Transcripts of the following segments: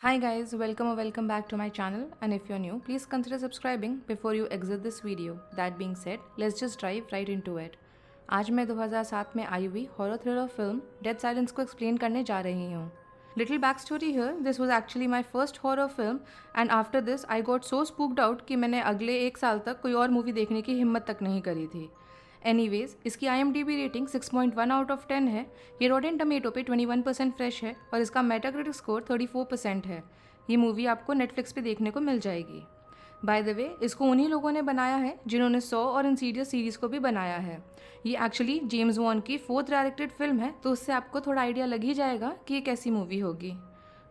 Hi guys, welcome or welcome back to my channel, and if you're new, please consider subscribing before you exit this video. That being said, let's just dive right into it. आज मैं 2007 में आई हुई horror thriller film dead silence को explain करने जा रही हूँ. Little backstory here, this was actually my first horror film and after this I got so spooked out कि मैंने अगले एक साल तक कोई और मूवी देखने की हिम्मत तक नहीं करी थी. एनीवेज, इसकी IMDb रेटिंग 6.1 आउट ऑफ 10 है. ये रॉटेन टमेटो पे 21% फ्रेश है और इसका मेटाक्रिटिक स्कोर 34% है. ये मूवी आपको नेटफ्लिक्स पे देखने को मिल जाएगी. बाय द वे, इसको उन्हीं लोगों ने बनाया है जिन्होंने सॉ और इंसीडियस सीरीज़ को भी बनाया है. ये एक्चुअली जेम्स वॉन की 4th डायरेक्टेड फिल्म है, तो उससे आपको थोड़ा आइडिया लग ही जाएगा कि ये कैसी मूवी होगी.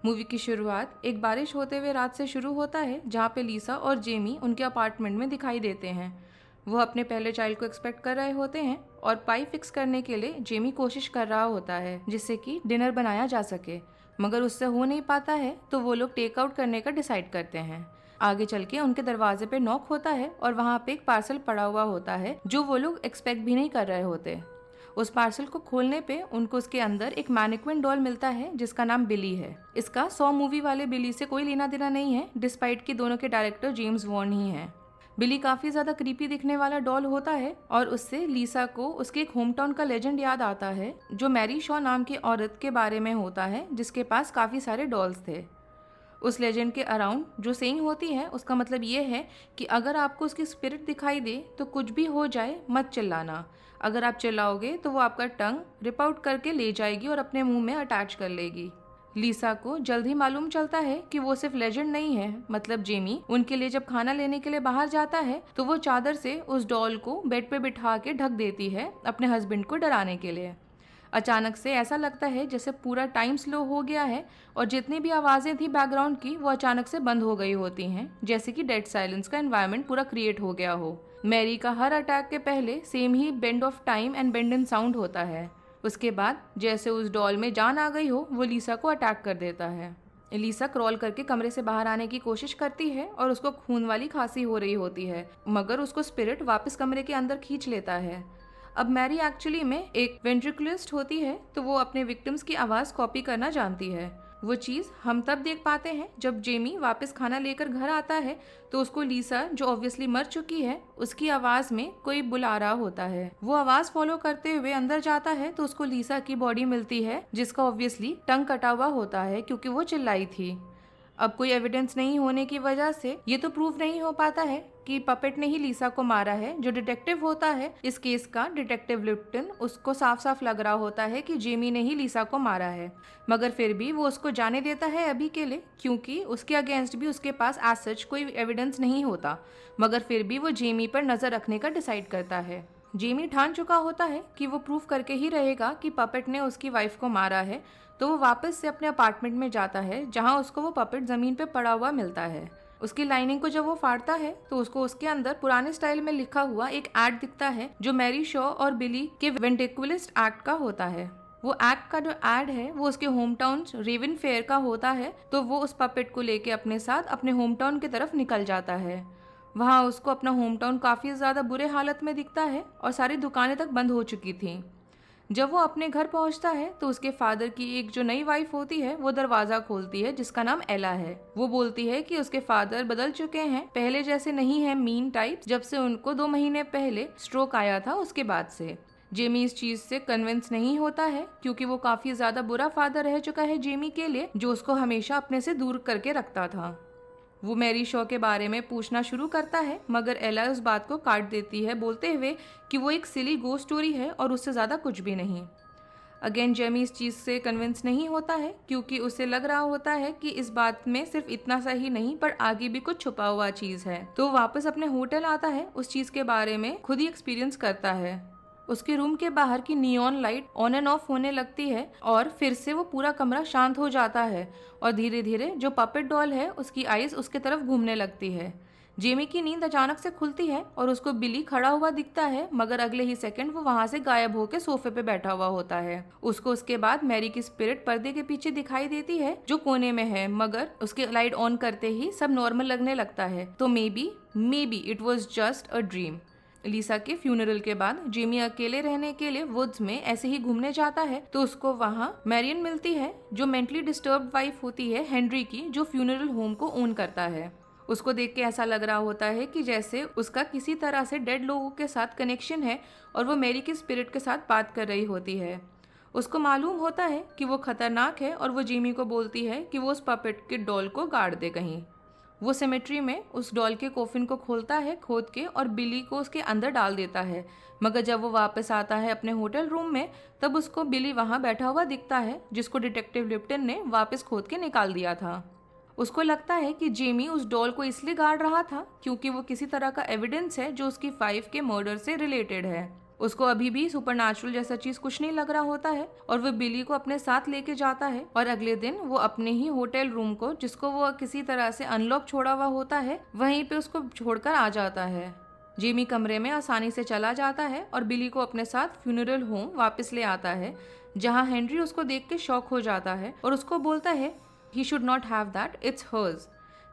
मूवी की शुरुआत एक बारिश होते हुए रात से शुरू होता है, जहाँ पे लीसा और जेमी उनके अपार्टमेंट में दिखाई देते हैं. वो अपने पहले चाइल्ड को एक्सपेक्ट कर रहे होते हैं और पाई फिक्स करने के लिए जेमी कोशिश कर रहा होता है जिससे कि डिनर बनाया जा सके, मगर उससे हो नहीं पाता है. तो वो लोग टेक आउट करने का डिसाइड करते हैं. आगे चल के उनके दरवाजे पे नॉक होता है और वहाँ पे एक पार्सल पड़ा हुआ होता है जो वो लोग एक्सपेक्ट भी नहीं कर रहे होते. उस पार्सल को खोलने पे उनको उसके अंदर एक मैनिक्विन डॉल मिलता है जिसका नाम बिली है. इसका सॉ मूवी वाले बिली से कोई लेना देना नहीं है, डिस्पाइट कि दोनों के डायरेक्टर जेम्स वॉन ही हैं. बिली काफ़ी ज़्यादा क्रीपी दिखने वाला डॉल होता है और उससे लीसा को उसके एक होम टाउन का लेजेंड याद आता है जो मैरी शॉ नाम की औरत के बारे में होता है जिसके पास काफ़ी सारे डॉल्स थे. उस लेजेंड के अराउंड जो सेइंग होती है उसका मतलब ये है कि अगर आपको उसकी स्पिरिट दिखाई दे तो कुछ भी हो जाए मत चिल्लाना. अगर आप चिल्लाओगे तो वो आपका टंग रिप आउट करके ले जाएगी और अपने मुंह में अटैच कर लेगी. लीसा को जल्द ही मालूम चलता है कि वो सिर्फ लेजेंड नहीं है, मतलब जेमी उनके लिए जब खाना लेने के लिए बाहर जाता है तो वो चादर से उस डॉल को बेड पे बिठा के ढक देती है अपने हस्बैंड को डराने के लिए. अचानक से ऐसा लगता है जैसे पूरा टाइम स्लो हो गया है और जितनी भी आवाज़ें थी बैकग्राउंड की वो अचानक से बंद हो गई होती हैं, जैसे कि डेड साइलेंस का एनवायरनमेंट पूरा क्रिएट हो गया हो. मैरी का हर अटैक के पहले same he bend of time and bend in sound होता है. उसके बाद जैसे उस डॉल में जान आ गई हो वो लीसा को अटैक कर देता है. लीसा क्रॉल करके कमरे से बाहर आने की कोशिश करती है और उसको खून वाली खांसी हो रही होती है, मगर उसको स्पिरिट वापस कमरे के अंदर खींच लेता है. अब मैरी एक्चुअली में एक वेंट्रिकुलिस्ट होती है, तो वो अपने विक्टिम्स की आवाज़ कॉपी करना जानती है. वो चीज़ हम तब देख पाते हैं जब जेमी वापस खाना लेकर घर आता है तो उसको लीसा जो ऑब्वियसली मर चुकी है उसकी आवाज़ में कोई बुला रहा होता है. वो आवाज़ फॉलो करते हुए अंदर जाता है तो उसको लीसा की बॉडी मिलती है जिसका ऑब्वियसली टंग कटा हुआ होता है क्योंकि वो चिल्लाई थी. अब कोई एविडेंस नहीं होने की वजह से ये तो प्रूव नहीं हो पाता है कि पपेट ने ही लीसा को मारा है. जो डिटेक्टिव होता है इस केस का, डिटेक्टिव लिप्टन, उसको साफ साफ लग रहा होता है कि जेमी ने ही लीसा को मारा है, मगर फिर भी वो उसको जाने देता है अभी के लिए क्योंकि उसके अगेंस्ट भी उसके पास एज सच कोई एविडेंस नहीं होता. मगर फिर भी वो जेमी पर नज़र रखने का डिसाइड करता है. जेमी ठान चुका होता है कि वो प्रूव करके ही रहेगा कि पपेट ने उसकी वाइफ को मारा है, तो वो वापस से अपने अपार्टमेंट में जाता है जहां उसको वो पपेट ज़मीन पे पड़ा हुआ मिलता है. उसकी लाइनिंग को जब वो फाड़ता है तो उसको उसके अंदर पुराने स्टाइल में लिखा हुआ एक एड दिखता है जो मैरी शॉ और बिली के वेंट्रिकुलिस्ट एक्ट का होता है. वो एक्ट का जो एड है वो उसके होम टाउन रेवन फेयर का होता है, तो वो उस पपेट को लेके अपने साथ अपने होम टाउन की तरफ निकल जाता है. वहाँ उसको अपना होम टाउन काफ़ी ज़्यादा बुरे हालत में दिखता है और सारी दुकानें तक बंद हो चुकी थी. जब वो अपने घर पहुंचता है तो उसके फादर की एक जो नई वाइफ होती है वो दरवाज़ा खोलती है जिसका नाम एला है. वो बोलती है कि उसके फादर बदल चुके हैं, पहले जैसे नहीं है मीन टाइप, जब से उनको 2 महीने पहले स्ट्रोक आया था उसके बाद से. जेमी इस चीज़ से कन्विंस नहीं होता है क्योंकि वो काफ़ी ज़्यादा बुरा फादर रह चुका है जेमी के लिए, जो उसको हमेशा अपने से दूर करके रखता था. वो मैरी शॉ के बारे में पूछना शुरू करता है मगर एला उस बात को काट देती है बोलते हुए कि वो एक सिली गोस्ट स्टोरी है और उससे ज़्यादा कुछ भी नहीं. अगेन जेमी इस चीज़ से कन्विंस नहीं होता है क्योंकि उसे लग रहा होता है कि इस बात में सिर्फ इतना सा ही नहीं पर आगे भी कुछ छुपा हुआ चीज़ है. तो वापस अपने होटल आता है, उस चीज़ के बारे में खुद ही एक्सपीरियंस करता है. उसके रूम के बाहर की neon light on end of होने लगती है और फिर से वो पूरा कमरा शांत हो जाता है और धीरे धीरे जो पपेट डॉल है उसकी आइज उसके तरफ घूमने लगती है. जेमी की नींद अचानक से खुलती है और उसको बिली खड़ा हुआ दिखता है, मगर अगले ही सेकंड वो वहां से गायब होकर सोफे पे बैठा हुआ होता है. उसको उसके बाद मैरी की स्पिरिट पर्दे के पीछे दिखाई देती है जो कोने में है, मगर उसके लाइट ऑन करते ही सब नॉर्मल लगने लगता है. तो maybe it was just a dream. Lisa के फ्यूनरल के बाद जेमी अकेले रहने के लिए वुड्स में ऐसे ही घूमने जाता है तो उसको वहाँ मैरियन मिलती है जो मेंटली डिस्टर्ब्ड वाइफ होती है हेनरी की, जो फ्यूनरल होम को ओन करता है। उसको देख के ऐसा लग रहा होता है कि जैसे उसका किसी तरह से डेड लोगों के साथ कनेक्शन है और वो मैरी के स्पिरिट के साथ बात कर रही होती है। उसको मालूम होता है कि वो खतरनाक है और वो जेमी को बोलती है कि वो उस पपेट के डॉल को गाड़ दे कहीं। वो सेमेट्री में उस डॉल के कोफिन को खोलता है खोद के और बिली को उसके अंदर डाल देता है, मगर जब वो वापस आता है अपने होटल रूम में तब उसको बिली वहाँ बैठा हुआ दिखता है जिसको डिटेक्टिव लिप्टन ने वापस खोद के निकाल दिया था। उसको लगता है कि जेमी उस डॉल को इसलिए गाड़ रहा था क्योंकि वो किसी तरह का एविडेंस है जो उसकी 5 के मर्डर से रिलेटेड है। उसको अभी भी सुपरनैचुरल जैसा चीज कुछ नहीं लग रहा होता है और वो बिली को अपने साथ लेके जाता है और अगले दिन वो अपने ही होटल रूम को, जिसको वो किसी तरह से अनलॉक छोड़ा हुआ होता है, वहीं पे उसको छोड़कर आ जाता है। जेमी कमरे में आसानी से चला जाता है और बिली को अपने साथ फ्यूनरल होम वापस ले आता है, जहाँ हेनरी उसको देख के शॉक हो जाता है और उसको बोलता है he should not have that, it's hers.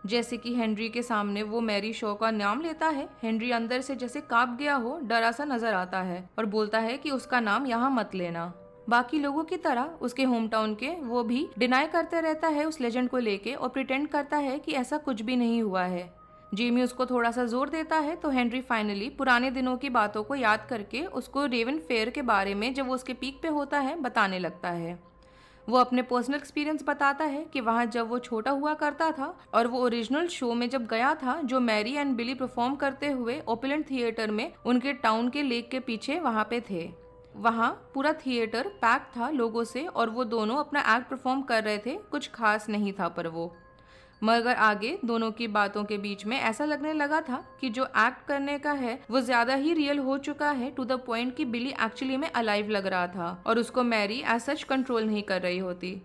जैसे कि हेनरी के सामने वो मैरी शॉ का नाम लेता है, हेनरी अंदर से जैसे कांप गया हो, डरा सा नजर आता है और बोलता है कि उसका नाम यहाँ मत लेना। बाकी लोगों की तरह उसके होम टाउन के वो भी डिनाई करते रहता है उस लेजेंड को लेके और प्रिटेंड करता है कि ऐसा कुछ भी नहीं हुआ है। जेमी उसको थोड़ा सा जोर देता है तो हेनरी फाइनली पुराने दिनों की बातों को याद करके उसको रेवन फेयर के बारे में, जब वो उसके पीक पे होता है, बताने लगता है। वो अपने पर्सनल एक्सपीरियंस बताता है कि वहाँ जब वो छोटा हुआ करता था और वो ओरिजिनल शो में जब गया था जो मैरी एंड बिली परफॉर्म करते हुए ओपुलेंट थिएटर में उनके टाउन के लेक के पीछे वहाँ पे थे। वहाँ पूरा थिएटर पैक था लोगों से और वो दोनों अपना एक्ट परफॉर्म कर रहे थे, कुछ खास नहीं था पर वो, मगर आगे दोनों की बातों के बीच में ऐसा लगने लगा था कि जो एक्ट करने का है वो ज्यादा ही रियल हो चुका है, टू द पॉइंट कि बिली एक्चुअली में अलाइव लग रहा था और उसको मैरी एज सच कंट्रोल नहीं कर रही होती।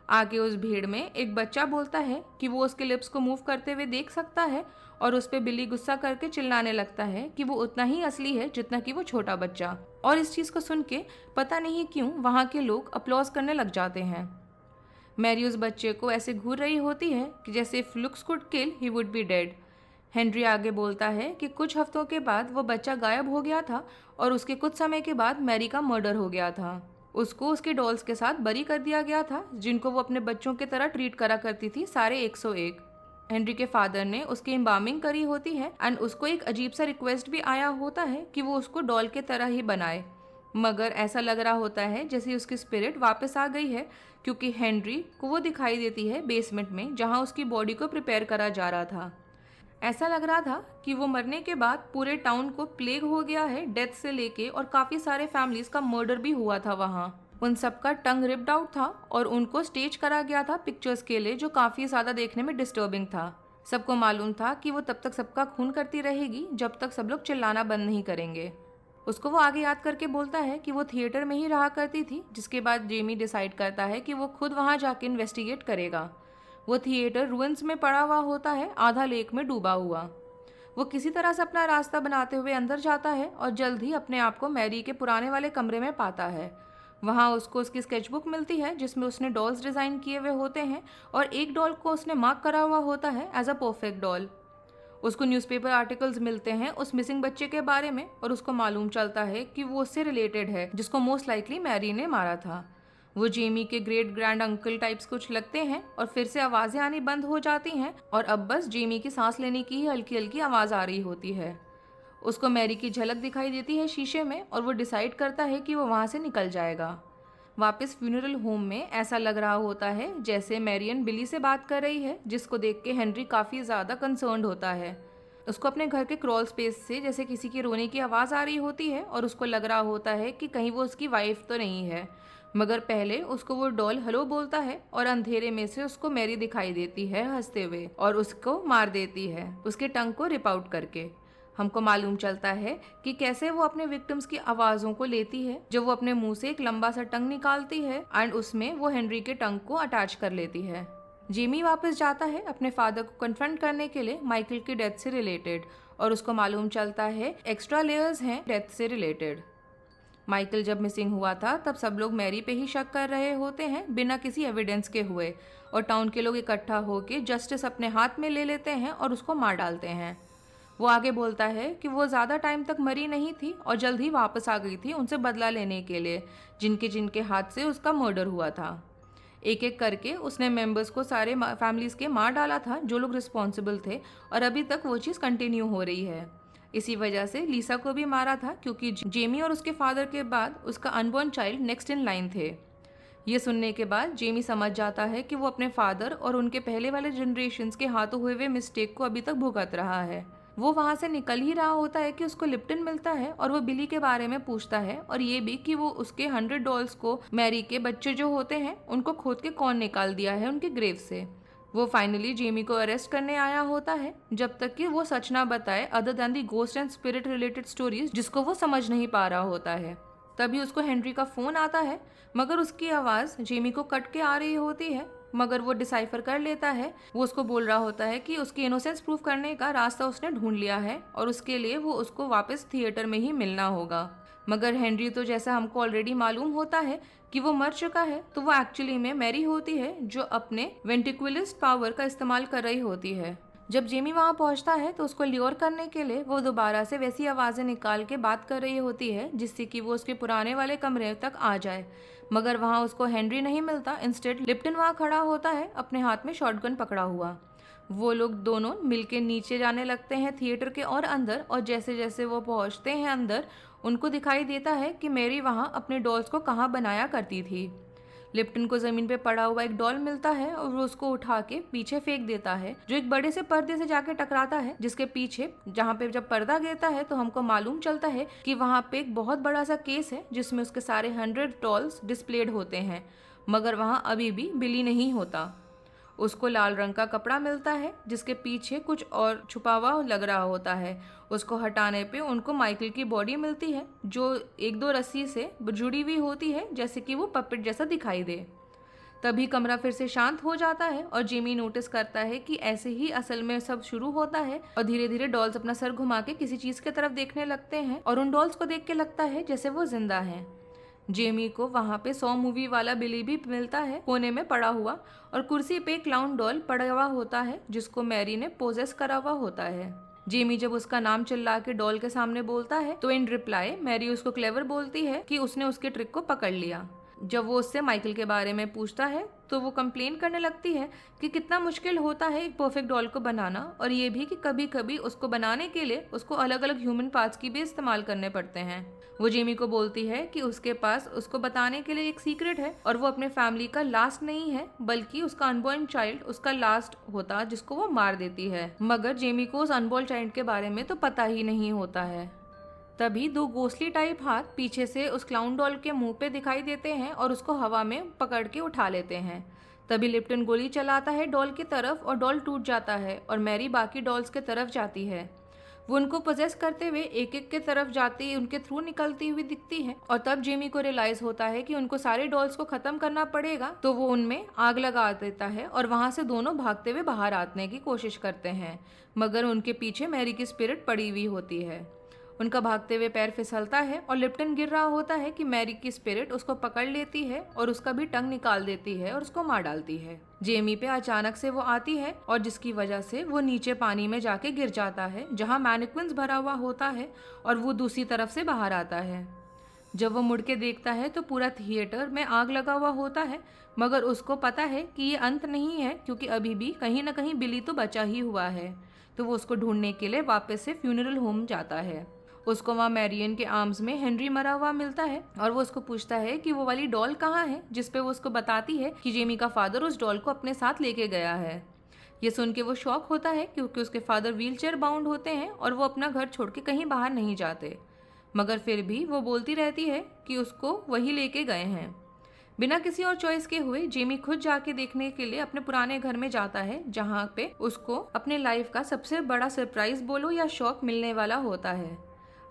आगे उस भीड़ में एक बच्चा बोलता है कि वो उसके लिप्स को मूव करते हुए देख सकता है और उस पर बिली गुस्सा करके चिल्लाने लगता है कि वो उतना ही असली है जितना कि वो छोटा बच्चा। और इस चीज को सुन के पता नहीं क्यों वहाँ के लोग अपलॉज करने लग जाते हैं। मैरी उस बच्चे को ऐसे घूर रही होती है कि जैसे if looks could kill he would be dead. Henry आगे बोलता है कि कुछ हफ्तों के बाद वो बच्चा गायब हो गया था और उसके कुछ समय के बाद मैरी का मर्डर हो गया था। उसको उसके डॉल्स के साथ बरी कर दिया गया था जिनको वो अपने बच्चों की तरह ट्रीट करा करती थी, सारे 101। हेनरी के फादर ने उसकी एम्बामिंग करी होती है एंड उसको एक अजीब सा रिक्वेस्ट भी आया होता है कि वो उसको डॉल के तरह ही बनाए, मगर ऐसा लग रहा होता है जैसे उसकी स्पिरिट वापस आ गई है क्योंकि हेनरी को वो दिखाई देती है बेसमेंट में जहाँ उसकी बॉडी को प्रिपेयर करा जा रहा था। ऐसा लग रहा था कि वो मरने के बाद पूरे टाउन को प्लेग हो गया है डेथ से लेके, और काफ़ी सारे फैमिलीज का मर्डर भी हुआ था वहाँ। उन सबका टंग रिप्ड आउट था और उनको स्टेज करा गया था पिक्चर्स के लिए, जो काफ़ी ज़्यादा देखने में डिस्टर्बिंग था। सबको मालूम था कि वो तब तक सबका खून करती रहेगी जब तक सब लोग चिल्लाना बंद नहीं करेंगे। उसको वो आगे याद करके बोलता है कि वो थिएटर में ही रहा करती थी, जिसके बाद जेमी डिसाइड करता है कि वो खुद वहाँ जाके इन्वेस्टिगेट करेगा। वो थिएटर रुइंस में पड़ा हुआ होता है, आधा लेक में डूबा हुआ। वो किसी तरह से अपना रास्ता बनाते हुए अंदर जाता है और जल्द ही अपने आप को मैरी के पुराने वाले कमरे में पाता है। वहाँ उसको उसकी स्केचबुक मिलती है जिसमें उसने डॉल्स डिज़ाइन किए हुए होते हैं और एक डॉल को उसने मार्क करा हुआ होता है एज अ परफेक्ट डॉल। उसको न्यूज़पेपर आर्टिकल्स मिलते हैं उस मिसिंग बच्चे के बारे में और उसको मालूम चलता है कि वो उससे रिलेटेड है जिसको मोस्ट लाइकली मैरी ने मारा था। वो जेमी के ग्रेट ग्रैंड अंकल टाइप्स कुछ लगते हैं और फिर से आवाज़ें आनी बंद हो जाती हैं और अब बस जेमी की सांस लेने की ही हल्की हल्की आवाज़ आ रही होती है। उसको मैरी की झलक दिखाई देती है शीशे में और वो डिसाइड करता है कि वो वहाँ से निकल जाएगा। वापस फ्यूनरल होम में ऐसा लग रहा होता है जैसे मैरियन बिली से बात कर रही है, जिसको देख के हेनरी काफ़ी ज़्यादा कंसर्न्ड होता है। उसको अपने घर के क्रॉल स्पेस से जैसे किसी की रोने की आवाज़ आ रही होती है और उसको लग रहा होता है कि कहीं वो उसकी वाइफ तो नहीं है, मगर पहले उसको वो डॉल हेलो बोलता है और अंधेरे में से उसको मैरी दिखाई देती है हंसते हुए और उसको मार देती है उसके टंग को रिप आउट करके। हमको मालूम चलता है कि कैसे वो अपने विक्टिम्स की आवाज़ों को लेती है जब वो अपने मुंह से एक लंबा सा टंग निकालती है एंड उसमें वो हेनरी के टंग को अटैच कर लेती है। जेमी वापस जाता है अपने फादर को कन्फ्रंट करने के लिए माइकल की डेथ से रिलेटेड और उसको मालूम चलता है एक्स्ट्रा लेयर्स हैं डेथ से रिलेटेड। माइकल जब मिसिंग हुआ था तब सब लोग मैरी पे ही शक कर रहे होते हैं बिना किसी एविडेंस के हुए, और टाउन के लोग इकट्ठा होकर जस्टिस अपने हाथ में ले लेते हैं और उसको मार डालते हैं। वो आगे बोलता है कि वो ज़्यादा टाइम तक मरी नहीं थी और जल्द ही वापस आ गई थी उनसे बदला लेने के लिए, जिनके जिनके हाथ से उसका मर्डर हुआ था। एक एक करके उसने मेंबर्स को सारे फैमिलीज़ के मार डाला था जो लोग रिस्पॉन्सिबल थे, और अभी तक वो चीज़ कंटिन्यू हो रही है। इसी वजह से लीसा को भी मारा था, क्योंकि जेमी और उसके फादर के बाद उसका unborn child next in line थे। ये सुनने के बाद जेमी समझ जाता है कि वो अपने फादर और उनके पहले वाले जनरेशन्स के हाथों हुए हुए मिस्टेक को अभी तक भुगत रहा है। वो वहाँ से निकल ही रहा होता है कि उसको लिप्टन मिलता है और वो बिली के बारे में पूछता है, और ये भी कि वो उसके 100 डॉल्स को मैरी के बच्चे जो होते हैं उनको खोद के कौन निकाल दिया है उनके ग्रेव से। वो फाइनली जेमी को अरेस्ट करने आया होता है, जब तक कि वो सच ना बताए other than the ghost and spirit related stories, जिसको वो समझ नहीं पा रहा होता है। तभी उसको हेनरी का फ़ोन आता है, मगर उसकी आवाज़ जेमी को कट के आ रही होती है, मगर वो डिसाइफर कर लेता है। वो उसको बोल रहा होता है कि उसकी इनोसेंस प्रूव करने का रास्ता उसने ढूंढ लिया है और उसके लिए वो उसको वापस थिएटर में ही मिलना होगा। मगर हेनरी तो, जैसा हमको ऑलरेडी मालूम होता है कि वो मर चुका है, तो वो एक्चुअली में मैरी होती है जो अपने वेंट्रिकुलिस्ट पावर का इस्तेमाल कर रही होती है। जब जेमी वहाँ पहुँचता है तो उसको ल्योर करने के लिए वो दोबारा से वैसी आवाज़ें निकाल के बात कर रही होती है जिससे कि वो उसके पुराने वाले कमरे तक आ जाए, मगर वहाँ उसको हेनरी नहीं मिलता। इंस्टेड लिप्टन वहाँ खड़ा होता है अपने हाथ में शॉटगन पकड़ा हुआ। वो लोग दोनों मिलके नीचे जाने लगते हैं थिएटर के और अंदर, और जैसे जैसे वो पहुँचते हैं अंदर, उनको दिखाई देता है कि मैरी वहाँ अपने डॉल्स को कहाँ बनाया करती थी। लिप्टन को ज़मीन पे पड़ा हुआ एक डॉल मिलता है और वो उसको उठा के पीछे फेंक देता है, जो एक बड़े से पर्दे से जाके टकराता है, जिसके पीछे जहाँ पे जब पर्दा गिरता है तो हमको मालूम चलता है कि वहाँ पे एक बहुत बड़ा सा केस है जिसमें उसके सारे 100 डॉल्स डिस्प्लेड होते हैं, मगर वहाँ अभी भी बिली नहीं होता। उसको लाल रंग का कपड़ा मिलता है जिसके पीछे कुछ और छुपा हुआ लग रहा होता है। उसको हटाने पे उनको माइकल की बॉडी मिलती है जो एक दो रस्सी से जुड़ी हुई होती है, जैसे कि वो पपेट जैसा दिखाई दे। तभी कमरा फिर से शांत हो जाता है और जेमी नोटिस करता है कि ऐसे ही असल में सब शुरू होता है, और धीरे धीरे डॉल्स अपना सर घुमा के किसी चीज़ की तरफ देखने लगते हैं और उन डॉल्स को देख के लगता है जैसे वो जिंदा हैं। जेमी को वहाँ पे 100 मूवी वाला बिली भी मिलता है कोने में पड़ा हुआ, और कुर्सी पे क्लाउन डॉल पड़ा हुआ होता है जिसको मैरी ने पोजेस करा हुआ होता है। जेमी जब उसका नाम चिल्ला के डॉल के सामने बोलता है तो इन रिप्लाई मैरी उसको क्लेवर बोलती है कि उसने उसके ट्रिक को पकड़ लिया। जब वो उससे माइकल के बारे में पूछता है तो वो कंप्लेन करने लगती है कि कितना मुश्किल होता है एक परफेक्ट डॉल को बनाना, और ये भी कि कभी कभी उसको बनाने के लिए उसको अलग अलग ह्यूमन पार्ट्स की भी इस्तेमाल करने पड़ते हैं। वो जेमी को बोलती है कि उसके पास उसको बताने के लिए एक सीक्रेट है, और वो अपने फैमिली का लास्ट नहीं है बल्कि उसका अनबॉर्न चाइल्ड उसका लास्ट होता जिसको वो मार देती है, मगर जेमी को उस अनबॉर्न चाइल्ड के बारे में तो पता ही नहीं होता है। तभी दो गोस्टली टाइप हाथ पीछे से उस क्लाउन डॉल के मुंह पे दिखाई देते हैं और उसको हवा में पकड़ के उठा लेते हैं। तभी लिप्टन गोली चलाता है डॉल की तरफ और डॉल टूट जाता है और मैरी बाकी डॉल्स के तरफ जाती है। वो उनको पोजेस करते हुए एक एक के तरफ जाती उनके थ्रू निकलती हुई दिखती है, और तब जेमी को रियलाइज होता है कि उनको सारे डॉल्स को खत्म करना पड़ेगा, तो वो उनमें आग लगा देता है और वहां से दोनों भागते हुए बाहर आने की कोशिश करते हैं, मगर उनके पीछे मैरी की स्पिरिट पड़ी हुई होती है। उनका भागते हुए पैर फिसलता है और लिप्टन गिर रहा होता है कि मैरी की स्पिरिट उसको पकड़ लेती है और उसका भी टंग निकाल देती है और उसको मार डालती है। जेमी पे अचानक से वो आती है और जिसकी वजह से वो नीचे पानी में जाके गिर जाता है जहाँ मैनिक्विन्स भरा हुआ होता है, और वो दूसरी तरफ से बाहर आता है। जब वो मुड़ के देखता है तो पूरा थिएटर में आग लगा हुआ होता है, मगर उसको पता है कि ये अंत नहीं है, क्योंकि अभी भी कहीं ना कहीं बिली तो बचा ही हुआ है। तो वो उसको ढूंढने के लिए वापस से फ्यूनरल होम जाता है। उसको वहाँ मैरियन के आर्म्स में हेनरी मरा हुआ मिलता है और वो उसको पूछता है कि वो वाली डॉल कहाँ है, जिसपे वो उसको बताती है कि जेमी का फादर उस डॉल को अपने साथ लेके गया है। ये सुन के वो शॉक होता है क्योंकि उसके फादर व्हीलचेयर बाउंड होते हैं और वो अपना घर छोड़ के कहीं बाहर नहीं जाते, मगर फिर भी वो बोलती रहती है कि उसको वही लेके गए हैं। बिना किसी और चॉइस के हुए जेमी खुद जाके देखने के लिए अपने पुराने घर में जाता है, जहाँ पे उसको अपने लाइफ का सबसे बड़ा सरप्राइज बोलो या शॉक मिलने वाला होता है।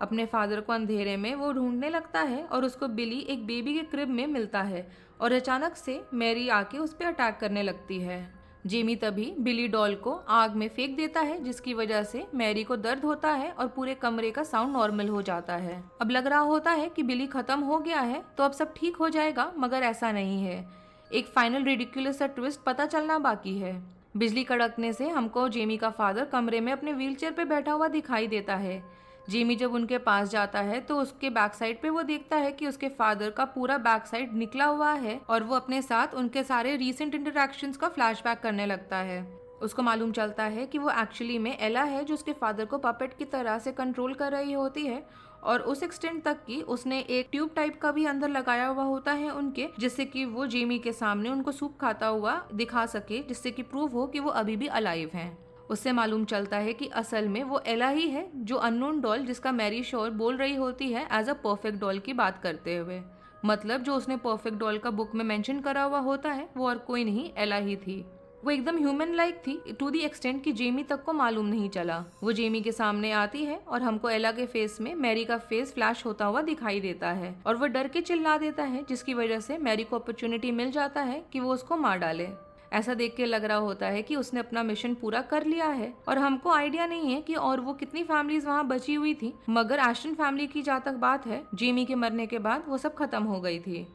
अपने फादर को अंधेरे में वो ढूंढने लगता है और उसको बिली एक बेबी के क्रिब में मिलता है, और अचानक से मैरी आके उस पर अटैक करने लगती है। जेमी तभी बिली डॉल को आग में फेंक देता है, जिसकी वजह से मैरी को दर्द होता है और पूरे कमरे का साउंड नॉर्मल हो जाता है। अब लग रहा होता है कि बिली खत्म हो गया है तो अब सब ठीक हो जाएगा, मगर ऐसा नहीं है। एक फाइनल रिडिकुलस सा ट्विस्ट पता चलना बाकी है। बिजली कड़कने से हमको जेमी का फादर कमरे में अपने व्हीलचेयर पे बैठा हुआ दिखाई देता है। जेमी जब उनके पास जाता है तो उसके बैक साइड पे वो देखता है कि उसके फादर का पूरा बैक साइड निकला हुआ है और वो अपने साथ उनके सारे रीसेंट इंटरैक्शंस का फ्लैशबैक करने लगता है। उसको मालूम चलता है कि वो एक्चुअली में एला है जो उसके फादर को पपेट की तरह से कंट्रोल कर रही होती है, और उस एक्सटेंट तक कि उसने एक ट्यूब टाइप का भी अंदर लगाया हुआ होता है उनके, जिससे कि वो जेमी के सामने उनको सूप खाता हुआ दिखा सके, जिससे कि प्रूव हो कि वो अभी भी अलाइव हैं। उससे मालूम चलता है कि असल में वो एला ही है, जो अननोन डॉल जिसका मैरी शोर बोल रही होती है एज अ परफेक्ट डॉल की बात करते हुए। मतलब जो उसने परफेक्ट डॉल का बुक में मेंशन करा हुआ होता है वो और कोई नहीं एला ही थी। वो एकदम ह्यूमन लाइक थी टू दी एक्सटेंट कि जेमी तक को मालूम नहीं चला। वो जेमी के सामने आती है और हमको एला के फेस में मैरी का फेस फ्लैश होता हुआ दिखाई देता है और वो डर के चिल्ला देता है, जिसकी वजह से मैरी को अपॉर्चुनिटी मिल जाता है कि वो उसको मार डाले। ऐसा देख के लग रहा होता है कि उसने अपना मिशन पूरा कर लिया है, और हमको आइडिया नहीं है कि और वो कितनी फैमिलीज वहाँ बची हुई थी, मगर एस्टन फैमिली की जहाँ तक बात है जेमी के मरने के बाद वो सब खत्म हो गई थी।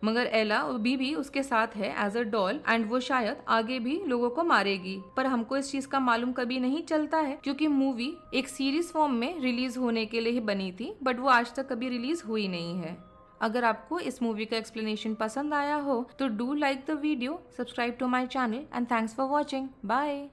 मगर एला अभी भी उसके साथ है एज अ डॉल, एंड वो शायद आगे भी लोगों को मारेगी, पर हमको इस चीज का मालूम कभी नहीं चलता है क्योंकि मूवी एक सीरीज फॉर्म में रिलीज होने के लिए ही बनी थी, बट वो आज तक कभी रिलीज हुई नहीं है। अगर आपको इस मूवी का एक्सप्लेनेशन पसंद आया हो तो do like the video, subscribe to my channel, and thanks for watching. Bye.